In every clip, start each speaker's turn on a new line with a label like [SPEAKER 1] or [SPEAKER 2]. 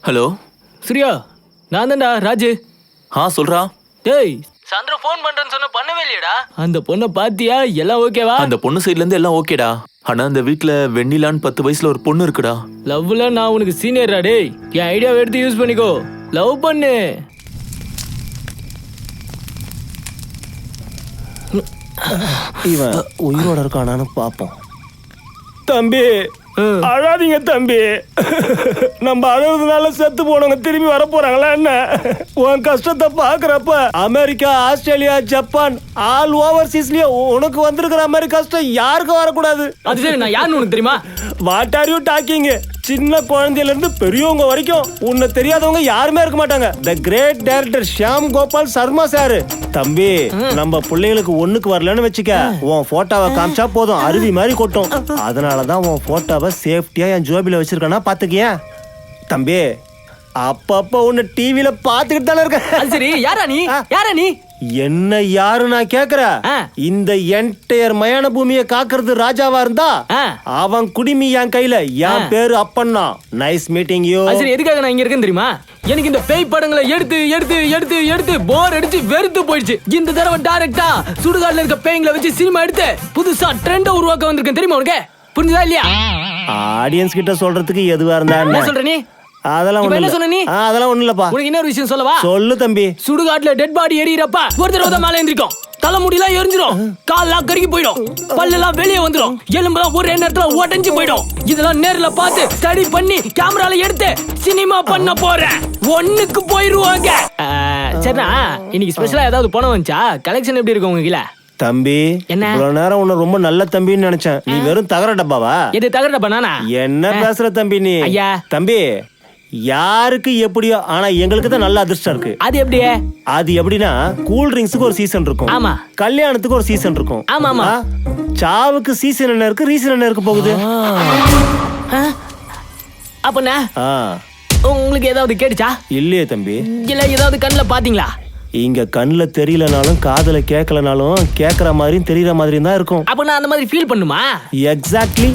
[SPEAKER 1] Hello
[SPEAKER 2] Surya, நான் தான்டா ராஜு.
[SPEAKER 1] சொல்றா.
[SPEAKER 2] டேய், சந்திர ஃபோன் பண்றேன்னு சொன்ன பண்ணவே இல்லையடா. அந்த பொண்ணை பாத்தியா? எல்லாம் ஓகேவா?
[SPEAKER 1] அந்த பொண்ணு சைடுல இருந்து எல்லாம் ஓகேடா. ஆனா அந்த வீட்ல வெண்ணிலான்னு 10 வயசுல ஒரு பொண்ணு இருக்குடா.
[SPEAKER 2] லவ்ல நான் உனக்கு சீனியர்டா. டேய், என் ஐடியாவை எடுத்து யூஸ் பண்ணிக்கோ. லவ் பண்ணு.
[SPEAKER 3] இவன் உயிரோட இருக்கானான்னு பாப்போம். தம்பி அழாதீங்க தம்பி. நம்ம அழுறதுனால செத்து போனவங்க திரும்பி வர போறாங்களா என்ன? உன் கஷ்டத்தை பாக்குறப்ப அமெரிக்கா, ஆஸ்திரேலியா, ஜப்பான் ஆல் ஓவர்சீஸ்லயே உனக்கு வந்திருக்கிற மாதிரி கஷ்டம் யாருக்கும் வரக்கூடாது.
[SPEAKER 2] அது சரி, நான் யாருன்னு உனக்கு தெரியுமா?
[SPEAKER 3] What are you talking? சின்ன குழந்தையில இருந்து பெரியவங்க வரைக்கும் உன்னை தெரியாதவங்க யாருமே இருக்க மாட்டாங்க. The great director Shyam Gopal Sharma sir. தம்பி, நம்ம பிள்ளைகளுக்கு ஒண்ணுக்கு வரலன்னு வச்சுக்க, உன் போட்டோவை காமிச்சா போதும், அருவி மாதிரி கொட்டும். அதனாலதான் உன் போட்டோவை சேஃப்டியா என் ஜோபில வச்சிருக்கேன்னா பாத்துக்கிய. தம்பி, அப்பப்ப உன்னை டிவில பாத்துக்கிட்டு தானே இருக்க.
[SPEAKER 2] சரி, யாரா நீ? யாரா நீ?
[SPEAKER 3] என்ன யாரு நான் கேக்குற? இந்த என்டையர் மயான பூமியை காக்குறது ராஜாவா இருந்தா அவன் குடிமி என் கையில. என் பேரு அப்பண்ணா. Nice meeting you.
[SPEAKER 2] சரி, எதுக்காக நான் இங்க இருக்கேன் தெரியுமா? எனக்கு இந்த பேய் படங்களை எடுத்து எடுத்து எடுத்து எடுத்து போர் அடிச்சு வெறுத்து போயிடுச்சு. இந்த தடவை டைரக்டா சுடுகாடுல இருக்க பேய்களை வச்சு சினிமா எடுத்து புதுசா ட்ரெண்ட உருவாக்க வந்திருக்கேன். தெரியுமா உனக்கு? புரிஞ்சுதா இல்லையா?
[SPEAKER 3] ஆடியன்ஸ் கிட்ட சொல்றதுக்கு எதுவா இருந்தா
[SPEAKER 2] என்ன சொல்ற நீ?
[SPEAKER 3] அதெல்லாம்
[SPEAKER 2] என்ன சொன்ன நீ?
[SPEAKER 3] அதெல்லாம் ஒண்ணு இல்லப்பா.
[SPEAKER 2] உனக்கு இன்னொரு விஷயம் சொல்லவா?
[SPEAKER 3] சொல்லு தம்பி.
[SPEAKER 2] சுடுகாட்டுல டெட் பாடி எரியறப்ப ஒரு தடவை மேல எந்திரிக்கும். தலைமுடிலாம் எரிஞ்சிரும், கால்லாம் கருகி போயிடும், பல்லெல்லாம் வெளியே வந்துடும், எலும்பெல்லாம் ஒரே நேரத்துல உடைஞ்சு போயிடும். இதெல்லாம் நேர்ல பார்த்து ஸ்டடி பண்ணி கேமரால எடுத்து சினிமா பண்ண போறேன். ஒண்ணுக்கு போயிருவாங்க. சரிண்ணா, இன்னைக்கு ஸ்பெஷலா ஏதாவது பணம் வந்துச்சா? கலெக்ஷன் எப்படி இருக்கு உங்க கீழ?
[SPEAKER 3] தம்பி, இவ்வளவு நேரம் உன்னை ரொம்ப நல்ல தம்பின்னு நினைச்சேன். நீ வெறும் தகர டப்பாவா?
[SPEAKER 2] எது தகர டப்பா? நானா?
[SPEAKER 3] என்ன பேசுற தம்பி நீ?
[SPEAKER 2] ஐயா
[SPEAKER 3] தம்பி, யாருக்கு எப்படியோ, ஆனா எங்களுக்கு தான் நல்ல அதிர்ஷ்டம் இருக்கு.
[SPEAKER 2] அது எப்படியே?
[SPEAKER 3] அது எப்படின்னா, கூல் ட்ரிங்க்ஸுக்கு ஒரு சீசன் இருக்கும்.
[SPEAKER 2] ஆமா.
[SPEAKER 3] கல்யாணத்துக்கு ஒரு சீசன் இருக்கும்.
[SPEAKER 2] ஆமா ஆமா.
[SPEAKER 3] சாவுக்கு சீசன் என்ன இருக்கு, ரீசன் என்ன இருக்க போகுது?
[SPEAKER 2] அப்பனா உங்களுக்கு ஏதாவது கேட்டுச்சா?
[SPEAKER 3] இல்லையே தம்பி.
[SPEAKER 2] இல்ல ஏதாவது கண்ணுல பாத்தீங்களா?
[SPEAKER 3] இங்க கண்ணுல தெரியலனாலும் காதுல கேட்கலனாலும் கேக்குற மாதிரியும் தெரியற மாதிரியும் தான் இருக்கும்.
[SPEAKER 2] அப்ப நான் அந்த மாதிரி ஃபீல் பண்ணுமா?
[SPEAKER 3] எக்ஸாக்ட்லி.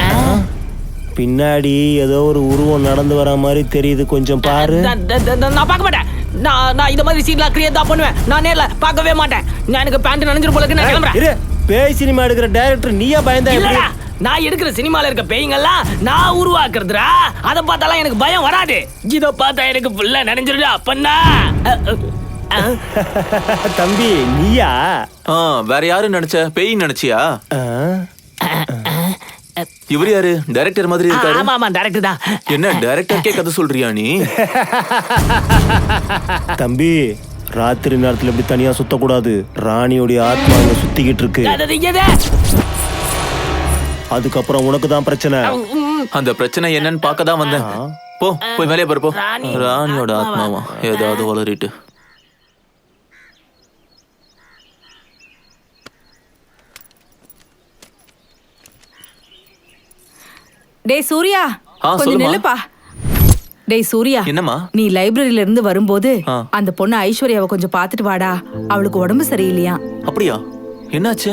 [SPEAKER 3] பின்னாடி ஏதோ ஒரு உருவம் நடந்து வர மாதிரி தெரியுது, கொஞ்சம் பாரு.
[SPEAKER 2] நான் பார்க்க மாட்டேன். நான் இந்த மாதிரி சீன்லாம் கிரியேட் தான் பண்ணுவேன். நான் நேர்ல பார்க்கவே மாட்டேன். நான் எனக்கு பேண்ட் நனைஞ்சிரும் போல இருக்கு. நான் கிளம்புறேன்.
[SPEAKER 3] பேய் சினிமா எடுக்கிற டைரக்டர் நீயா பயந்தா?
[SPEAKER 2] இல்லடா, நான் எடுக்கிற சினிமால இருக்க பேய்ங்கெல்லாம் நான் உருவாக்குறதுடா. அத பார்த்தாலாம் எனக்கு பயம் வராது. இத பார்த்தா எனக்கு ஃபுல்லா நனைஞ்சிருடா. அப்பன்னா
[SPEAKER 3] தம்பி, நீயா?
[SPEAKER 1] வேற யாரு நினைச்ச? பேய் நினைச்சியா? இவர் யாரு? டைரக்டர் மாதிரி இருக்காரு.
[SPEAKER 2] ஆமா ஆமா, டைரக்டர் தான்.
[SPEAKER 1] என்ன டைரக்டர்க்கே கதை சொல்றியா நீ?
[SPEAKER 3] தம்பி, ராத்திரி நேரத்துல இப்படி தனியா சுத்தக்கூடாது. ராணியோட ஆத்மா இங்க சுத்திக்கிட்டு இருக்கு. அதுக்கப்புறம் உனக்கு தான் பிரச்சனை.
[SPEAKER 1] அந்த பிரச்சனை என்னன்னு பார்க்க தான் வந்தேன். போய் வேலையை பாரு. ராணியோட ஆத்மாவா ஏதாவது வளரிட்டு.
[SPEAKER 4] டேய் சூர்யா, கொஞ்சம் நில்லுப்பா. டேய் சூர்யா,
[SPEAKER 1] என்னம்மா?
[SPEAKER 4] நீ லைப்ரரியில இருந்து வரும்போது அந்த பொண்ணு ஐஸ்வர்யாவை கொஞ்சம் பாத்துட்டு வாடா. அவளுக்கு உடம்பு சரியில்லையா?
[SPEAKER 1] அப்படியா? என்னாச்சு?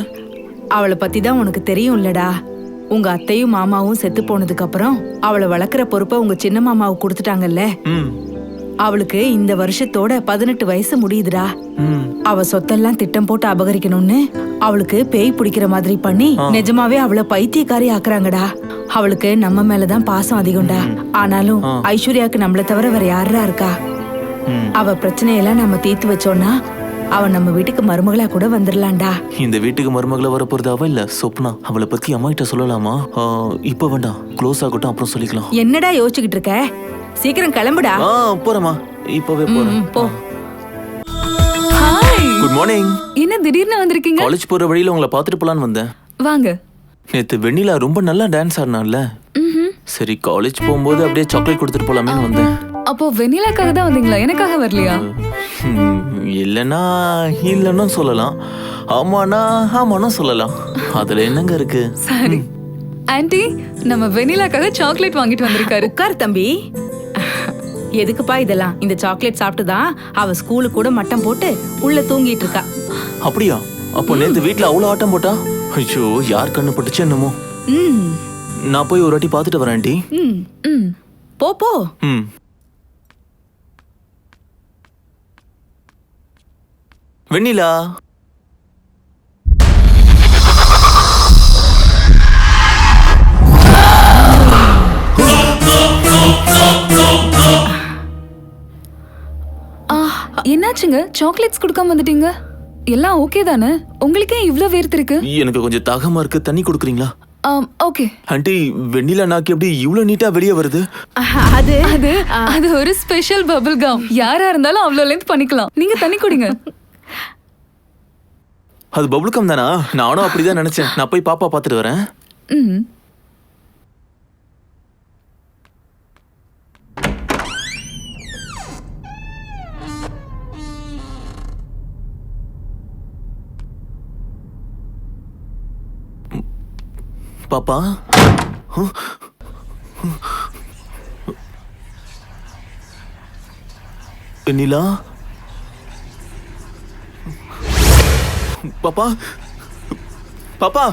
[SPEAKER 4] அவளை பத்தி தான் உனக்கு தெரியும் இல்லடா. உங்க அத்தையும் மாமாவும் செத்து போனதுக்கு அப்புறம் அவளை வளர்க்குற பொறுப்பை உங்க சின்ன மாமாவுக்கு கொடுத்துட்டாங்கல்ல. அவளுக்கு இந்த வருஷத்தோட 18 வயசு முடியுதுடா. அவ சொத்தெல்லாம் திட்டம் போட்டு அபகரிக்கணும்னு அவளுக்கு பேய் பிடிக்கிற மாதிரி பண்ணி நிஜமாவே அவளை பைத்தியக்காரி ஆக்குறாங்கடா. அவளுக்கு நம்ம மேலதான் பாசம் அதிகம்டா. ஆனாலும் ஐஸ்வர்யாக்கு நம்மள தவிர வேற யாரா இருக்கா? அவ பிரச்சனையெல்லாம் நம்ம தீர்த்து வச்சோம்னா அவ நம்ம வீட்டுக்கு மருமகளா கூட வந்துடலாம்டா.
[SPEAKER 1] இந்த வீட்டுக்கு மருமகளா வர போறது அவ இல்ல சொப்னா. அவளை பத்தி அம்மா கிட்ட சொல்லலாமா? இப்ப வேண்டாம், க்ளோஸ் ஆகட்டும், அப்புறம் சொல்லிக்கலாம்.
[SPEAKER 4] என்னடா யோசிச்சுக்கிட்டு இருக்க? சீக்கிரம் கிளம்புடா.
[SPEAKER 1] போறமா, இப்பவே போறேன்.
[SPEAKER 4] போ.
[SPEAKER 1] Good morning.
[SPEAKER 4] என்ன திடீர்னு வந்திருக்கீங்க?
[SPEAKER 1] காலேஜ் போற வழியில உங்களை பாத்துட்டு போலான்னு வந்தேன்.
[SPEAKER 4] வாங்க.
[SPEAKER 1] நேத்து வெண்ணிலா ரொம்ப நல்லா டான்ஸ் ஆடினால, சரி காலேஜ் போகும்போது அப்படியே சாக்லேட் கொடுத்துட்டு போலாமே வந்தேன்.
[SPEAKER 4] அப்போ வெண்ணிலாக்காக தான் வந்தீங்களா? எனக்காக வரலையா?
[SPEAKER 1] இல்லைன்னா சொல்லலாம், ஆமானா சொல்லலாம். அதுல என்னங்க இருக்கு?
[SPEAKER 4] சரி ஆன்ட்டி, நம்ம வெண்ணிலாக்காக சாக்லேட் வாங்கிட்டு வந்திருக்காரு. உட்கார் தம்பி. எதுக்குப்பா இதெல்லாம்? இந்த சாக்லேட் சாப்பிட்டுதான் அவ ஸ்கூலுக்கு கூட மட்டம் போட்டு உள்ள தூங்கிட்டு இருக்கா.
[SPEAKER 1] அப்படியா? அப்போ நேத்து வீட்டுல அவ்வளவு ஆட்டம் போட்டா? ஐயோ, யார் கண்ணு பட்டுச்சு என்னமோ.
[SPEAKER 4] நான்
[SPEAKER 1] போய் ஒரு வாட்டி பாத்துட்டு வரேன் ஆண்டி.
[SPEAKER 4] போ.
[SPEAKER 1] வெண்ணிலா.
[SPEAKER 5] என்னாச்சுங்க? சாக்லேட்ஸ் கொடுக்காம வந்துட்டீங்க? எல்லாம் ஓகே தானே? உங்களுக்கே இவ்ளோ வேர்த்து இருக்கு?
[SPEAKER 1] எனக்கு கொஞ்சம் தாகமா இருக்கு, தண்ணி கொடுக்குறீங்களா?
[SPEAKER 5] ஓகே.
[SPEAKER 1] ஆண்டி, வெண்ணிலா நாக்கு எப்படி இவ்வளவு நீட்டா வெளியே வருது?
[SPEAKER 5] அது அது அது ஒரு ஸ்பெஷல் பபிள் கம். யாரா இருந்தாலும் அவ்வளோ லென்த் பண்ணிக்கலாம். நீங்க தண்ணி குடிங்க.
[SPEAKER 1] அது பபுள் கம் தானா? நானும் அப்படிதான் நினைச்சேன். நான் போய் பாப்பா பார்த்துட்டு வரேன்.
[SPEAKER 5] ம்.
[SPEAKER 1] பாப்பா. வெண்ணிலா. பாப்பா. பாப்பா.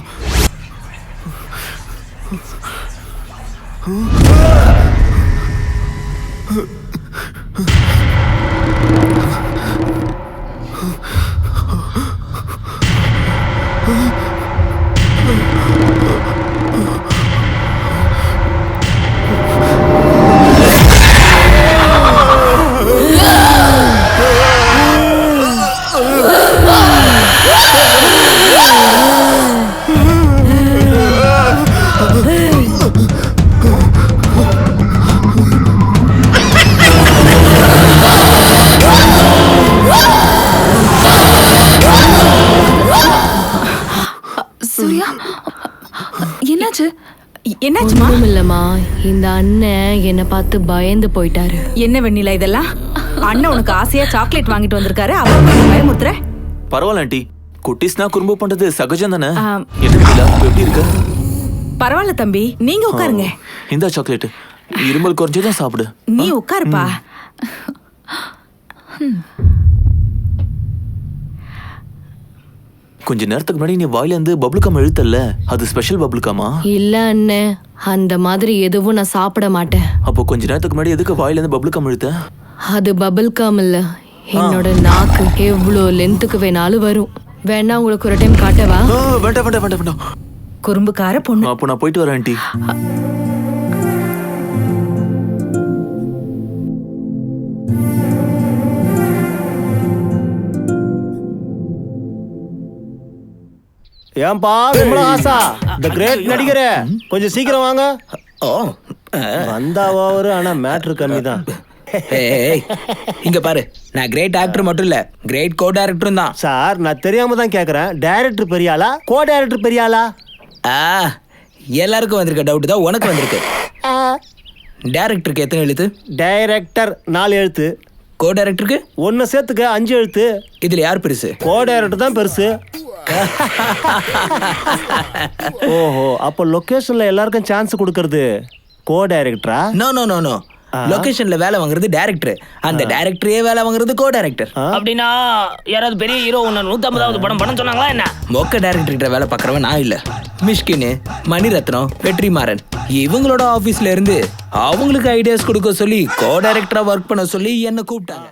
[SPEAKER 5] சூர்யா, என்னாச்சு?
[SPEAKER 4] என்னாச்சுமா?
[SPEAKER 6] இல்லம்மா, இந்த அண்ணன் என்ன பார்த்து பயந்து போயிட்டாரு.
[SPEAKER 4] என்ன வெண்ணிலா இதெல்லாம்? அண்ணன் உனக்கு ஆசையா சாக்லேட் வாங்கிட்டு வந்திருக்காரு, அவரை பயமுறுத்துற?
[SPEAKER 1] பரவாயில்ல ஆண்டி, குட்டீஸ்னா குறும்பு பண்றது சகஜம் தானே.
[SPEAKER 4] ஆ.
[SPEAKER 1] என்ன வெண்ணிலா, எப்படி இருக்க?
[SPEAKER 4] பரவாயில்ல தம்பி, நீங்க உட்காருங்க.
[SPEAKER 1] இந்த சாக்லேட் இருமல் குறைஞ்சதான் சாப்பிடு.
[SPEAKER 4] நீ உட்காருப்பா.
[SPEAKER 1] கொஞ்ச நேரத்துக்கு முன்னாடி நீ வாயில இருந்து பபுள் கம் இழுத்தல்ல, அது ஸ்பெஷல் பபுள் கமா?
[SPEAKER 6] இல்ல அண்ணன், அந்த மாதிரி எதுவும் நான் சாப்பிட மாட்டேன்.
[SPEAKER 1] அப்போ கொஞ்ச நேரத்துக்கு முன்னாடி எதுக்கு வாயில இருந்து பபுள் கம் இழுத்த?
[SPEAKER 6] அது பபிள் கம் இல்ல, என்னோட நாக்கு எவ்வளோ லென்த்துக்கு வேணாலும் வரும். வேணா உங்களுக்கு ஒரு டைம் காட்டவா?
[SPEAKER 1] வேண்டாம் வேண்டாம் வேண்டாம் வேண்டாம்.
[SPEAKER 4] குறும்புக்கார பொண்ணு.
[SPEAKER 1] அப்போ நான் போயிட்டு வரேன் ஆண்டி.
[SPEAKER 3] ஏன்பா விமலா ஆசா, தி கிரேட் நடிகரே, கொஞ்சம் சீக்கிரம் வாங்க. வந்தா ஓவரு, ஆனா மேட்ரு கம்மி தான்.
[SPEAKER 2] ஏய், இங்க பாரு, நான் கிரேட் ஆக்டர் மட்டும் இல்ல, கிரேட் கோ டைரக்டரும் தான்.
[SPEAKER 3] சார், நான் தெரியாம தான் கேக்குறேன். டைரக்டர் பெரியாளா, கோ டைரக்டர் பெரியாளா?
[SPEAKER 2] எல்லாருக்கும் வந்திருக்க டவுட் தான் உனக்கு வந்திருக்கு. டைரக்டருக்கு எத்தனை எழுத்து?
[SPEAKER 3] டைரக்டர் 4 எழுத்து.
[SPEAKER 2] கோ டைரக்டருக்கு
[SPEAKER 3] ஒன்னு சேர்த்துக்க 5 எழுத்து.
[SPEAKER 2] இதுல யார் பெருசு?
[SPEAKER 3] கோ டைரக்டர் தான் பெருசு. ஓஹோ, அப்ப லொகேஷன்ல எல்லாருக்கும் சான்ஸ் கொடுக்கறது கோ டைரக்டரா?
[SPEAKER 2] நோ நோ நோ நோ, லொகேஷன்ல வேலை வாங்குறது டைரக்டர், அந்த டைரக்டரே வேலை வாங்குறது கோ டைரக்டர்.
[SPEAKER 7] அப்படின்னா யாராவது பெரிய ஹீரோ ஒன்னு 150வது படம் பண்ண சொன்னாங்களா என்ன?
[SPEAKER 2] மொக்க டைரக்டர் கிட்ட வேலை பார்க்கறவன் நான் இல்ல. மிஷ்கின், மணிரத்னம், வெற்றிமாறன் இவங்களோட ஆபீஸ்ல இருந்து அவங்களுக்கு ஐடியாஸ் கொடுக்க சொல்லி கோ டைரக்டரா ஒர்க் பண்ண சொல்லி என்ன கூப்பிட்டாங்க.